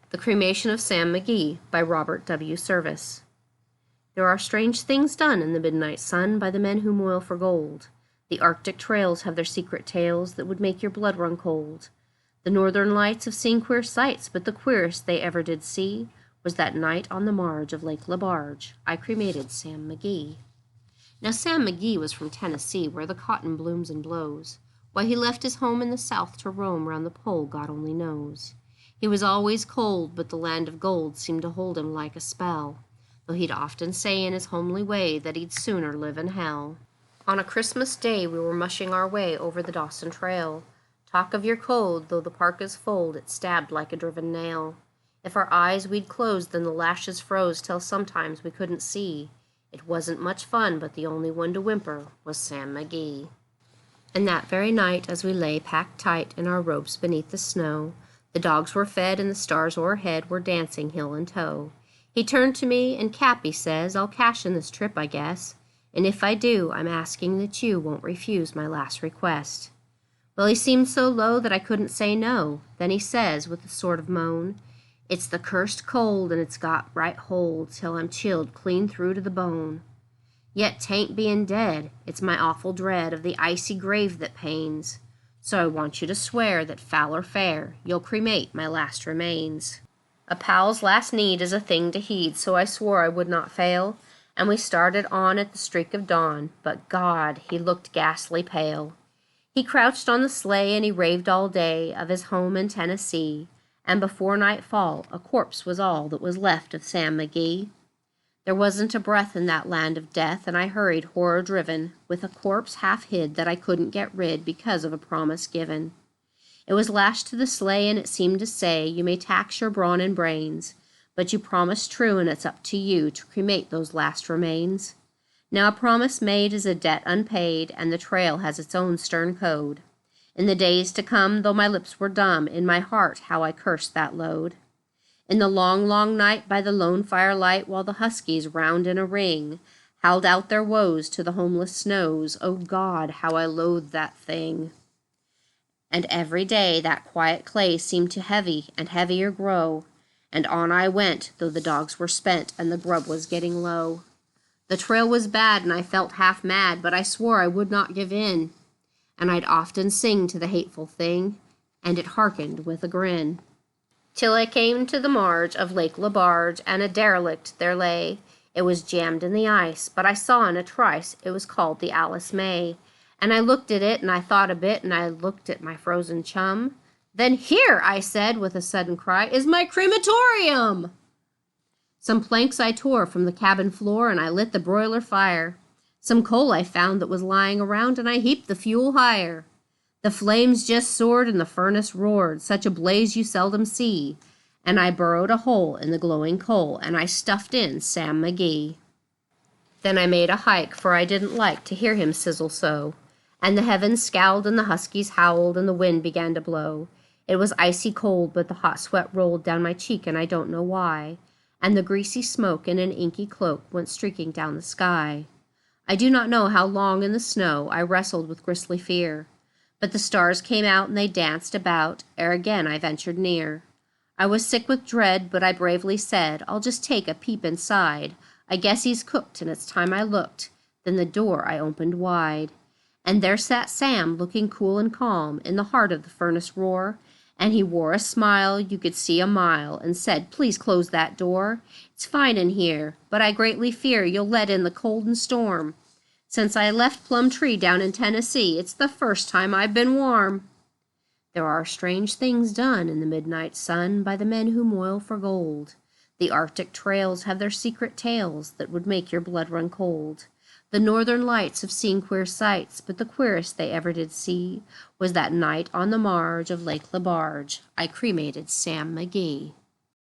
The Cremation of Sam McGee by Robert W. Service. There are strange things done in the midnight sun by the men who moil for gold. The Arctic trails have their secret tales that would make your blood run cold. The northern lights have seen queer sights, but the queerest they ever did see was that night on the marge of Lake LaBarge. I cremated Sam McGee. Now Sam McGee was from Tennessee, where the cotton blooms and blows. Why he left his home in the south to roam round the pole, God only knows. He was always cold, but the land of gold seemed to hold him like a spell, though he'd often say in his homely way that he'd sooner live in hell. On a Christmas day we were mushing our way over the Dawson Trail. Talk of your cold, though the parka's fold, it stabbed like a driven nail. If our eyes we'd closed, then the lashes froze till sometimes we couldn't see. It wasn't much fun, but the only one to whimper was Sam McGee. And that very night, as we lay packed tight in our robes beneath the snow, the dogs were fed and the stars o'erhead were dancing hill and toe. He turned to me, and Cappy says, I'll cash in this trip, I guess. And if I do, I'm asking that you won't refuse my last request. Well, he seemed so low that I couldn't say no. Then he says, with a sort of moan, it's the cursed cold, and it's got right hold till I'm chilled clean through to the bone. Yet 'tain't being dead, it's my awful dread of the icy grave that pains. So I want you to swear that foul or fair, you'll cremate my last remains. A pal's last need is a thing to heed, so I swore I would not fail, and we started on at the streak of dawn, but God, he looked ghastly pale. He crouched on the sleigh and he raved all day of his home in Tennessee, and before nightfall a corpse was all that was left of Sam McGee. There wasn't a breath in that land of death, and I hurried horror-driven, with a corpse half hid that I couldn't get rid because of a promise given. It was lashed to the sleigh, and it seemed to say, you may tax your brawn and brains, but you promised true, and it's up to you to cremate those last remains. Now a promise made is a debt unpaid, and the trail has its own stern code. In the days to come, though my lips were dumb, in my heart how I cursed that load. In the long, long night by the lone firelight, while the huskies round in a ring howled out their woes to the homeless snows, oh God, how I loathed that thing. And every day that quiet clay seemed to heavy and heavier grow, and on I went, though the dogs were spent and the grub was getting low. The trail was bad and I felt half mad, but I swore I would not give in, and I'd often sing to the hateful thing, and it hearkened with a grin. Till I came to the marge of Lake LaBarge, and a derelict there lay. It was jammed in the ice, but I saw in a trice it was called the Alice May. And I looked at it, and I thought a bit, and I looked at my frozen chum. Then here, I said, with a sudden cry, is my crematorium! Some planks I tore from the cabin floor, and I lit the broiler fire. Some coal I found that was lying around, and I heaped the fuel higher. The flames just soared and the furnace roared, such a blaze you seldom see, and I burrowed a hole in the glowing coal, and I stuffed in Sam McGee. Then I made a hike, for I didn't like to hear him sizzle so, and the heavens scowled and the huskies howled and the wind began to blow. It was icy cold, but the hot sweat rolled down my cheek, and I don't know why, and the greasy smoke in an inky cloak went streaking down the sky. I do not know how long in the snow I wrestled with grisly fear, but the stars came out and they danced about ere again I ventured near. I was sick with dread, but I bravely said, I'll just take a peep inside. I guess he's cooked, and it's time I looked. Then the door I opened wide, and there sat Sam, looking cool and calm, in the heart of the furnace roar, and he wore a smile you could see a mile, and said, please close that door. It's fine in here, but I greatly fear you'll let in the cold and storm. Since I left Plum Tree down in Tennessee, it's the first time I've been warm. There are strange things done in the midnight sun by the men who moil for gold. The Arctic trails have their secret tales that would make your blood run cold. The northern lights have seen queer sights, but the queerest they ever did see was that night on the marge of Lake LaBarge. I cremated Sam McGee.